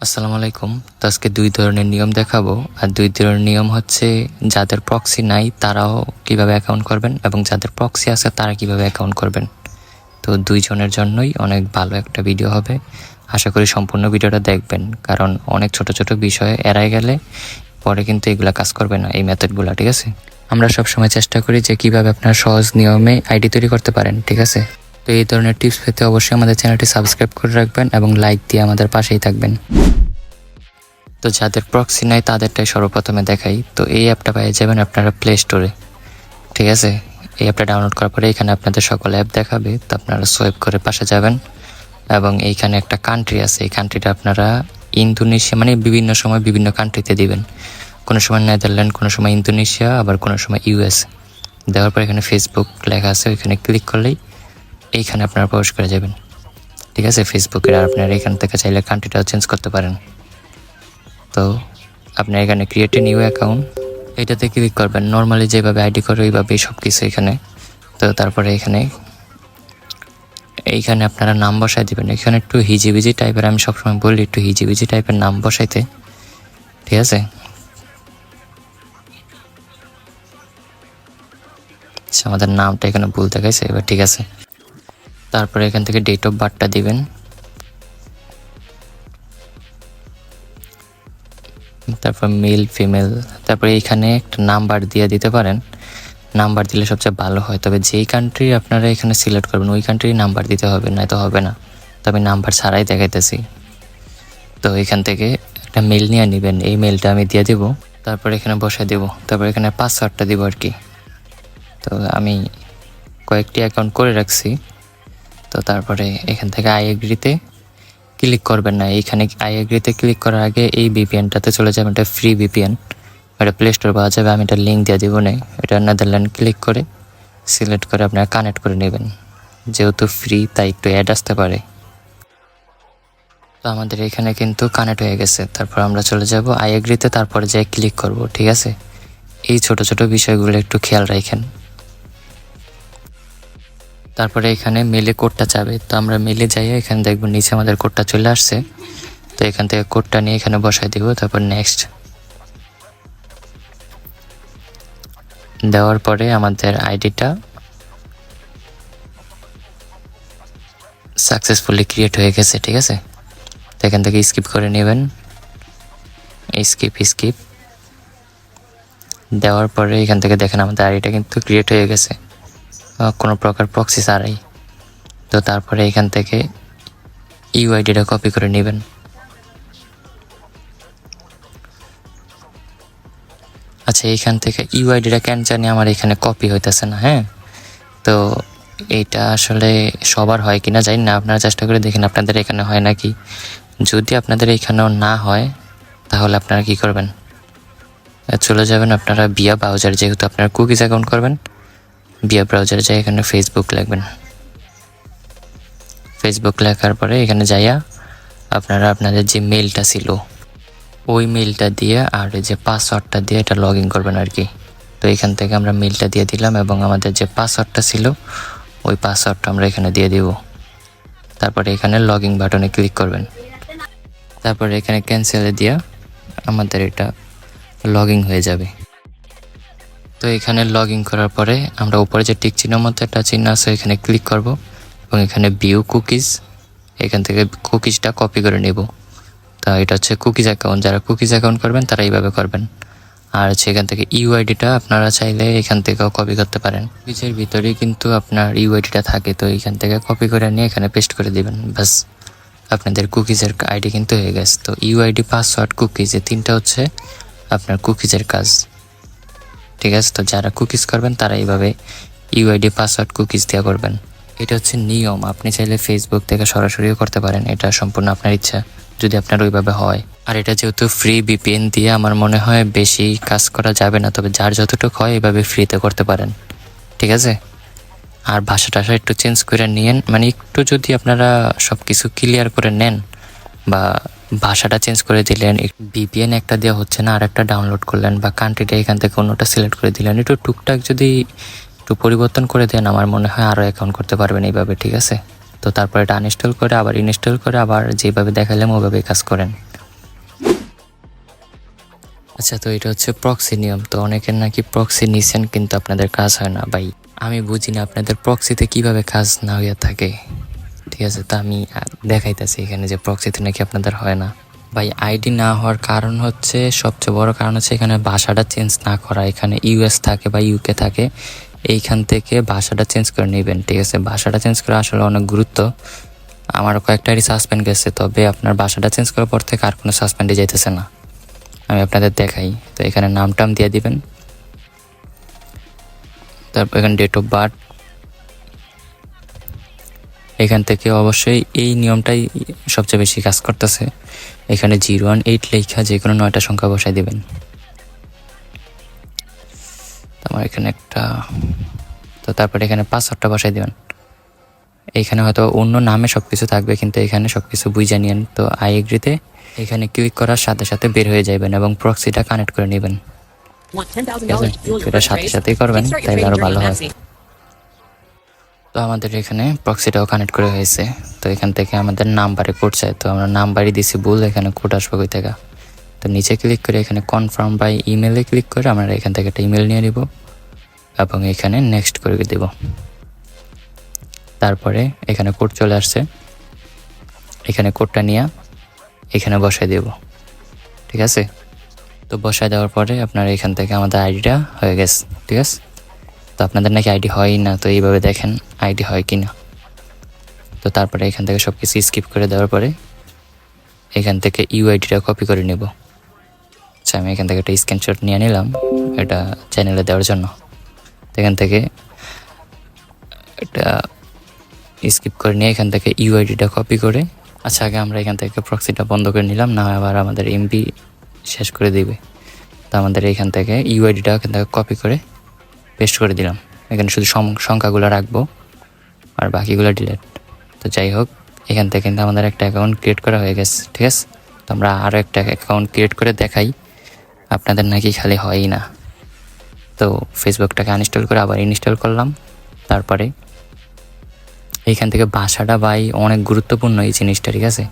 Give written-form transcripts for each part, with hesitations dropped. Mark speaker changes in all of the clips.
Speaker 1: আসসালামু আলাইকুম। তো আজকে ২ ধরনের নিয়ম দেখাবো। আর ২ ধরনের নিয়ম হচ্ছে যাদের প্রক্সি নাই তারাও কিভাবে অ্যাকাউন্ট করবেন এবং যাদের প্রক্সি আছে তারা কিভাবে অ্যাকাউন্ট করবেন। তো ২ জনের জন্যই অনেক ভালো একটা ভিডিও হবে। আশা করি সম্পূর্ণ ভিডিওটা দেখবেন, কারণ অনেক ছোট ছোট বিষয় এড়ায় গেলে পরে কিন্তু এগুলা কাজ করবে না, এই মেথডগুলো। ঠিক আছে, আমরা সবসময় চেষ্টা করি যে কিভাবে আপনার সহজ নিয়মে আইডি তৈরি করতে পারেন। ঠিক আছে, তো এই ধরনের টিপস পেতে অবশ্যই আমাদের চ্যানেলটি সাবস্ক্রাইব করে রাখবেন এবং লাইক দিয়ে আমাদের পাশেই থাকবেন। তো যাদের প্রক্সি নাই তাদেরটাই সর্বপ্রথমে দেখাই। তো এই অ্যাপটা পেয়ে যাবেন আপনারা প্লে স্টোরে। ঠিক আছে, এই অ্যাপটা ডাউনলোড করার পরে এখানে আপনাদের সকল অ্যাপ দেখাবে। তো আপনারা সোয়াইপ করে পাশে যাবেন এবং এইখানে একটা কান্ট্রি আছে, এই কান্ট্রিটা আপনারা ইন্দোনেশিয়া, মানে বিভিন্ন সময় বিভিন্ন কান্ট্রিতে দিবেন। কোনো সময় নেদারল্যান্ড, কোনো সময় ইন্দোনেশিয়া, আবার কোনো সময় ইউএস। দেওয়ার পর এখানে ফেসবুক লেখা আছে, ওইখানে ক্লিক করলেই এইখানে আপনারা প্রবেশ করে যাবেন। ঠিক আছে, ফেসবুকের। আর আপনারা এখান থেকে চাইলে কান্ট্রিটাও চেঞ্জ করতে পারেন। তো আপনি এখানে ক্রিয়েট এ নিউ অ্যাকাউন্ট এটাতে ক্লিক করবেন। নর্মালি যেভাবে আইডি করে ওইভাবেই সব কিছু এখানে। তো তারপরে এইখানে আপনারা নাম বসাই দেবেন। এখানে একটু হিজিবিজি টাইপের, আমি সবসময় বলি একটু হিজিবিজি টাইপের নাম বসাইতে। ঠিক আছে, আমাদের নামটা এখানে ভুল দেখাইছে, এবার ঠিক আছে। তারপরে এখান থেকে ডেট অফ বার্থটা দিবেন। তারপর মেল ফিমেল, তারপরে এইখানে একটা নাম্বার দিয়ে দিতে পারেন। নাম্বার দিলে সবচেয়ে ভালো হয়, তবে যেই কান্ট্রি আপনারা এখানে সিলেক্ট করবেন ওই কান্ট্রির নাম্বার দিতে হবে, নয়তো হবে না। তো আমি নাম্বার ছাড়াই দেখাইতেছি। তো এখান থেকে একটা মেল নিয়ে নেবেন, এই মেলটা আমি দিয়ে দেবো। তারপর এখানে বসাই দেবো, তারপর এখানে পাসওয়ার্ডটা দিব আর কি। তো আমি কয়েকটি অ্যাকাউন্ট করে রাখছি। তো তারপরে এখান থেকে আই এগ্রিতে ক্লিক করবেন না, এইখানে আই এগ্রিতে ক্লিক করার আগে এই ভিপিএনটাতে চলে যাবেন। এটা ফ্রি ভিপিএন, এটা প্লে স্টোর পাওয়া যাবে, আমি এটা লিঙ্ক দিয়ে দেবো। না, এটা নেদারল্যান্ড ক্লিক করে সিলেক্ট করে আপনারা কানেক্ট করে নেবেন। যেহেতু ফ্রি তাই একটু অ্যাড আসতে পারে। তো আমাদের এখানে কিন্তু কানেক্ট হয়ে গেছে। তারপর আমরা চলে যাব আই এগ্রিতে, তারপরে যাই ক্লিক করব। ঠিক আছে, এই ছোট ছোট বিষয়গুলো একটু খেয়াল রাখেন। তারপরে এখানে মেলে কোডটা চাবে, তো আমরা মেলে যাই, এখানে দেখব নিচে আমাদের কোডটা চলে আসছে। তো এখান থেকে কোডটা নিয়ে এখানে বসাই দিব, তারপর নেক্সট দেওয়ার পরে আমাদের আইডিটা সাকসেসফুলি ক্রিয়েট হয়ে গেছে। ঠিক আছে, তো এখান থেকে স্কিপ করে নেবেন, স্কিপ দেওয়ার পরে এখান থেকে দেখেন আমাদের আইডিটা কিন্তু ক্রিয়েট হয়ে গেছে কোনো প্রকার প্রক্সি ছাড়াই। তো তারপরে এখান থেকে ইউআইডিটা কপি করে নেবেন। আচ্ছা, এইখান থেকে ইউআইডিটা কেন জানি আমার এখানে কপি হইতেছে না। হ্যাঁ, তো এইটা আসলে সবার হয় কিনা জানি না, আপনারা চেষ্টা করে দেখেন আপনাদের এখানে হয় নাকি। যদি আপনাদের এখানেও না হয় তাহলে আপনারা কি করবেন, চলে যাবেন আপনারা বিয়া ব্রাউজার, যেহেতু আপনারা কুকিজ অ্যাকাউন্ট করবেন। বিয়া ব্রাউজারে যাই, এখানে ফেসবুক লিখবেন। ফেসবুক লেখার পরে এখানে যাইয়া আপনারা আপনাদের যে মেলটা ছিল ওই মেলটা দিয়ে আর যে পাসওয়ার্ডটা দিয়ে এটা লগ ইন করবেন আর কি। তো এখান থেকে আমরা মেলটা দিয়ে দিলাম এবং আমাদের যে পাসওয়ার্ডটা ছিল ওই পাসওয়ার্ডটা আমরা এখানে দিয়ে দিব। তারপরে এখানে লগ ইন বাটনে ক্লিক করবেন। তারপরে এখানে ক্যান্সেলে দিয়া আমাদের এটা লগ ইন হয়ে যাবে। তো এখানে লগ ইন করার পরে আমরা উপরে যে টিক চিহ্নের মধ্যে একটা চিহ্ন আছে এখানে ক্লিক করব এবং এখানে ভিউ কুকিজ, এখান থেকে কুকিজটা কপি করে নেব। তা এটা হচ্ছে কুকিজ অ্যাকাউন্ট, যারা কুকিজ অ্যাকাউন্ট করবেন তারা এইভাবে করবেন। আর হচ্ছে এখান থেকে ইউআইডিটা আপনারা চাইলে এখান থেকেও কপি করতে পারেন। কুকিজের ভিতরেই কিন্তু আপনার ইউআইডিটা থাকে, তো এখান থেকে কপি করে নিয়ে এখানে পেস্ট করে দিবেন। বাস, আপনাদের কুকিজের আইডি কিন্তু হয়ে গেছে। তো ইউআইডি, পাসওয়ার্ড, কুকিজ, এই তিনটা হচ্ছে আপনার কুকিজের কাজ। ঠিক আছে, তো যারা কুকিজ করবেন তারা এইভাবে ইউআইডি, পাসওয়ার্ড, কুকিজ দিয়ে করবেন। এটা হচ্ছে নিয়ম। আপনি চাইলে ফেসবুক থেকে সরাসরিও করতে পারেন, এটা সম্পূর্ণ আপনার ইচ্ছা যদি আপনার ওইভাবে হয়। আর এটা যেহেতু ফ্রি ভিপিএন দিয়ে আমার মনে হয় বেশি কাজ করা যাবে না, তবে যার যতটুকু হয় এইভাবে ফ্রিতে করতে পারেন। ঠিক আছে, আর ভাষা টাষা একটু চেঞ্জ করে নিয়েন, মানে একটু যদি আপনারা সব কিছু ক্লিয়ার করে নেন বা ভাষাটা চেঞ্জ করে দিলেন, ভিপিএন একটা দেওয়া হচ্ছে না আর একটা ডাউনলোড করলেন, বা কান্ট্রিটা এখান থেকে অন্যটা সিলেক্ট করে দিলেন, একটু টুকটাক যদি একটু পরিবর্তন করে দেন আমার মনে হয় আরও অ্যাকাউন্ট করতে পারবেন এইভাবে। ঠিক আছে, তো তারপর এটা আনইনস্টল করে আবার ইনস্টল করে আবার যেভাবে দেখালাম ওইভাবে কাজ করেন। আচ্ছা, তো এটা হচ্ছে প্রক্সি নিয়ম। তো অনেকের নাকি প্রক্সি নিছেন কিন্তু আপনাদের কাজ হয় না ভাই। আমি বুঝি না আপনাদের প্রক্সিতে কিভাবে কাজ না হইয়া থাকে। ঠিক আছে, তো আমি দেখাইতেছি এখানে যে প্রক্সিতে নাকি আপনাদের হয় না। ভাই আইডি না হওয়ার কারণ হচ্ছে, সবচেয়ে বড় কারণ হচ্ছে এখানে ভাষাটা চেঞ্জ না করা। এখানে ইউএস থাকে বা ইউকে থাকে, এইখান থেকে ভাষাটা চেঞ্জ করে নেবেন। ঠিক আছে, ভাষাটা চেঞ্জ করা আসলে অনেক গুরুত্ব। আমারও কয়েকটারই সাসপেন্ড গেছে, তবে আপনার ভাষাটা চেঞ্জ করার পর থেকে আর কোনো সাসপেন্ডে যাইতেছে না। আমি আপনাদের দেখাই। তো এখানে নাম টাম দিয়ে দিবেন, তারপর এখানে ডেট অফ বার্থ। এখান থেকে অবশ্যই এই নিয়মটাই সবচেয়ে বেশি কাজ করতেছে। এখানে 018 লেখা যে কোনো 9টা সংখ্যা বসাই দিবেন। আমার এখানে একটা, তো তারপরে এখানে পাসওয়ার্ডটা বসাই দিবেন। এইখানে হয়তো অন্য নামে সব কিছু থাকবে, কিন্তু এখানে সব কিছু বুঝে নিয়েন। তো আই এগ্রিতে এখানে ক্লিক করার সাথে সাথে বের হয়ে যাবেন এবং প্রক্সিটা কানেক্ট করে নেবেন। ঠিক আছে, এটা সাথে সাথেই করবেন, তাইলে আরও ভালো হয়। তো আমাদের এখানে প্রক্সিটাও কানেক্ট করে হয়েছে। তো এখান থেকে আমাদের নাম্বারে কোড চাই, তো আমরা নাম্বারই দিছি ভুল, এখানে কোড আসবে কই থেকে। তো নিচে ক্লিক করে এখানে কনফার্ম বাই ইমেলে ক্লিক করে আমরা এখান থেকে একটা ইমেল নিয়ে নিব এবং এখানে নেক্সট করে দেব। তারপরে এখানে কোড চলে আসছে, এখানে কোডটা নিয়ে এখানে বসায় দেব। ঠিক আছে, তো বসায় দেওয়ার পরে আপনার এখান থেকে আমাদের আইডিটা হয়ে গেছে। ঠিক আছে, তো আপনাদের নাকি আইডি হয় না, তো এইভাবে দেখেন আইডি হয় কি না। তো তারপরে এখান থেকে সব কিছু স্কিপ করে দেওয়ার পরে এখান থেকে ইউআইডিটা কপি করে নেব। আচ্ছা, আমি এখান থেকে একটা স্ক্রিনশট নিয়ে নিলাম এটা চ্যানেলে দেওয়ার জন্য। এখান থেকে এটা স্কিপ করে নিয়ে এখান থেকে ইউআইডিটা কপি করে, আচ্ছা আগে আমরা এখান থেকে প্রক্সিটা বন্ধ করে নিলাম, না আবার আমাদের এমবি শেষ করে দিবে। তো আমাদের এখান থেকে ইউআইডিটা এখান থেকে কপি করে পেস্ট করে দিলাম। এখানে শুধু সংখ্যাগুলো রাখবো আর বাকিগুলো ডিলিট। তো যাই হোক, এখান থেকে কিন্তু আমাদের একটা অ্যাকাউন্ট ক্রিয়েট করা হয়ে গেছে। ঠিক আছে, তো আমরা আরও একটা অ্যাকাউন্ট ক্রিয়েট করে দেখাই, আপনাদের নাকি খালি হয়ই না। তো ফেসবুকটাকে আনইনস্টল করে আবার ইনস্টল করলাম। তারপরে এইখান থেকে ভাষাটা ভাই অনেক গুরুত্বপূর্ণ এই জিনিসটা। ঠিক আছে,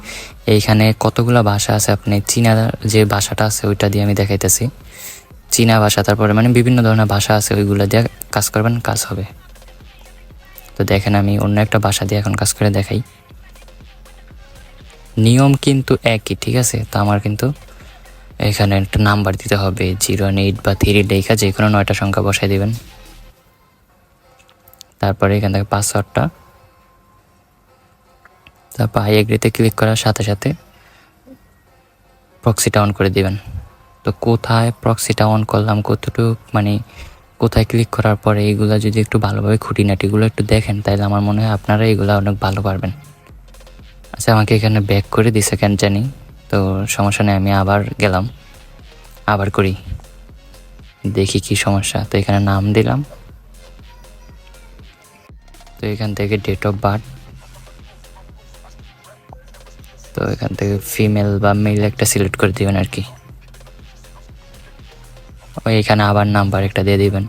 Speaker 1: এইখানে কতগুলো ভাষা আছে, আপনি চীনা যে ভাষাটা আছে ওইটা দিয়ে আমি দেখাইতেছি। চীনা ভাষা, তারপরে মানে বিভিন্ন ধরনের ভাষা আছে, ওইগুলো দিয়ে কাজ করবেন, কাজ হবে। তো দেখেন আমি অন্য একটা ভাষা দিয়ে এখন কাজ করে দেখাই। নিয়ম কিন্তু একই। ঠিক আছে, তো আমার কিন্তু এখানে একটা নাম্বার দিতে হবে, 018 বা 3 লেখা যে কোনো 9টা সংখ্যা বসাই দিবেন। তারপরে এখান থেকে পাসওয়ার্ডটা, তারপর আই এগ্রিতে ক্লিক করার সাথে সাথে প্রক্সিটা অন করে দিবেন। তো কোথায় প্রক্সিটা অন করলাম, কতটুকু মানে কোথায় ক্লিক করার পরে এইগুলো যদি একটু ভালোভাবে খুঁটিনাটিগুলো একটু দেখেন, তাহলে আমার মনে হয় আপনারা এইগুলো অনেক ভালো পারবেন। আচ্ছা, আমাকে এখানে ব্যাক করে দিছে কেন জানি, তো সমস্যা নেই, আমি আবার গেলাম, আবার করি, দেখি কি সমস্যা। তো এখানে নাম দিলাম, তো এখান থেকে ডেট অফ বার্থ, তো এখান থেকে ফিমেল বা মেল একটা সিলেক্ট করে দিবেন আর কি। ওই এখানে আবার নাম্বার একটা দিয়ে দিবেন,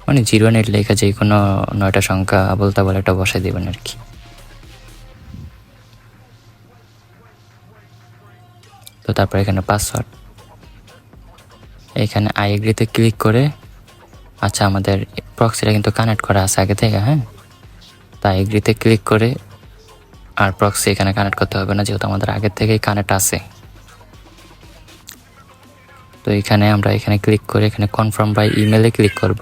Speaker 1: মানে 018 লেখা যে কোনো 9টা সংখ্যা আবল তাবল একটা বসাই দিবেন আর কি। তো তারপর এখানে পাসওয়ার্ড, এখানে আই এগ্রিতে ক্লিক করে, আচ্ছা আমাদের প্রক্সিটা কিন্তু কানেক্ট করা আছে আগে থেকে, হ্যাঁ, তো আই এগ্রিতে ক্লিক করে আর প্রক্সি এখানে কানেক্ট করতে হবে না, যেহেতু আমাদের আগের থেকেই কানেক্ট আছে। তো এখানে আমরা এখানে ক্লিক করে এখানে কনফার্ম বাই ইমেলে ক্লিক করব।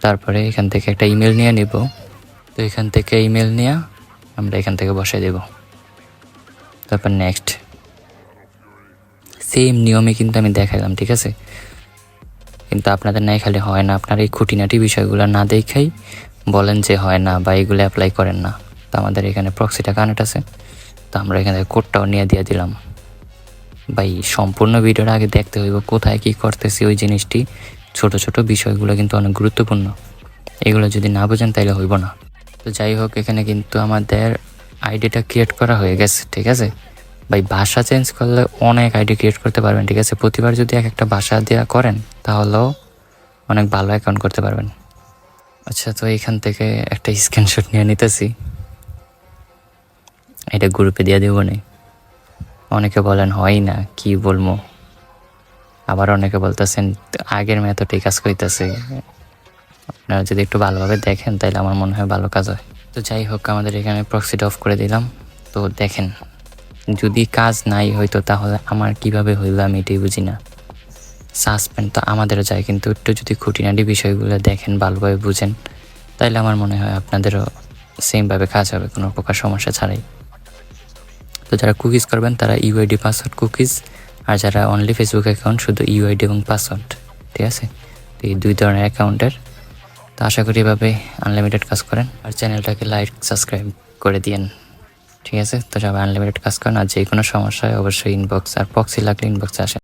Speaker 1: তারপরে এখান থেকে একটা ইমেল নিয়ে নিব। তো এখান থেকে ইমেল নিয়ে আমরা এখান থেকে বসাই দেব। তারপর নেক্সট, সেম নিয়মে কিন্তু আমি দেখাইলাম। ঠিক আছে, কিন্তু আপনাদের নাই খালি হয় না, আপনার এই খুঁটিনাটি বিষয়গুলো না দেখাই বলেন যে হয় না বা এইগুলো অ্যাপ্লাই করেন না। তো আমাদের এখানে প্রক্সিটা কানেক্ট আছে, তো আমরা এখান থেকে কোডটাও নিয়ে দিয়ে দিলাম। ভাই সম্পূর্ণ ভিডিওটা আগে দেখতে হইব, কোথায় কী করতেছি ওই জিনিসটি, ছোট ছোট বিষয়গুলো কিন্তু অনেক গুরুত্বপূর্ণ, এগুলো যদি না বোঝেন তাইলে হইব না। তো যাই হোক, এখানে কিন্তু আমাদের আইডিটা ক্রিয়েট করা হয়ে গেছে। ঠিক আছে ভাই, ভাষা চেঞ্জ করলে অনেক আইডি ক্রিয়েট করতে পারবেন। ঠিক আছে, প্রতিবার যদি এক একটা ভাষা দেওয়া করেন তাহলেও অনেক ভালো অ্যাকাউন্ট করতে পারবেন। আচ্ছা, তো এখান থেকে একটা স্ক্রিনশট নিয়ে নিতেছি, এটা গ্রুপে দিয়ে দেবো না, অনেকে বলেন হয় না, কি বলবো। আবার অনেকে বলতেছেন আগের মেথডেই কাজ করিতেছে। আপনারা যদি একটু ভালোভাবে দেখেন তাহলে আমার মনে হয় ভালো কাজ হয়। তো যাই হোক, আমাদের এখানে প্রক্সিটা অফ করে দিলাম। তো দেখেন, যদি কাজ নাই হইতো তাহলে আমার কিভাবে হইলো আমি এটাই বুঝি না। সাসপেন্ড তো আমাদেরও যায়, কিন্তু একটু যদি খুঁটিনাটি বিষয়গুলো দেখেন, ভালোভাবে বুঝেন, তাইলে আমার মনে হয় আপনাদেরও সেমভাবে কাজ হবে কোনো প্রকার সমস্যা ছাড়াই। তো যারা কুকিজ করবেন তারা ইউআইডি পাসওয়ার্ড কুকিজ, আর যারা অনলি ফেসবুক অ্যাকাউন্ট শুধু ইউআইডি এবং পাসওয়ার্ড, ঠিক আছে? তো এই 2 ধরনের অ্যাকাউন্টের। তো আশা করি এভাবে আনলিমিটেড কাজ করেন, আর চ্যানেলটাকে লাইক সাবস্ক্রাইব করে দিয়েন, ঠিক আছে? তো সবাই আনলিমিটেড কাজ করেন, আর যে কোনো সমস্যা হয় অবশ্যই ইনবক্স আর প্রক্সি লাগলে ইনবক্সে আসেন।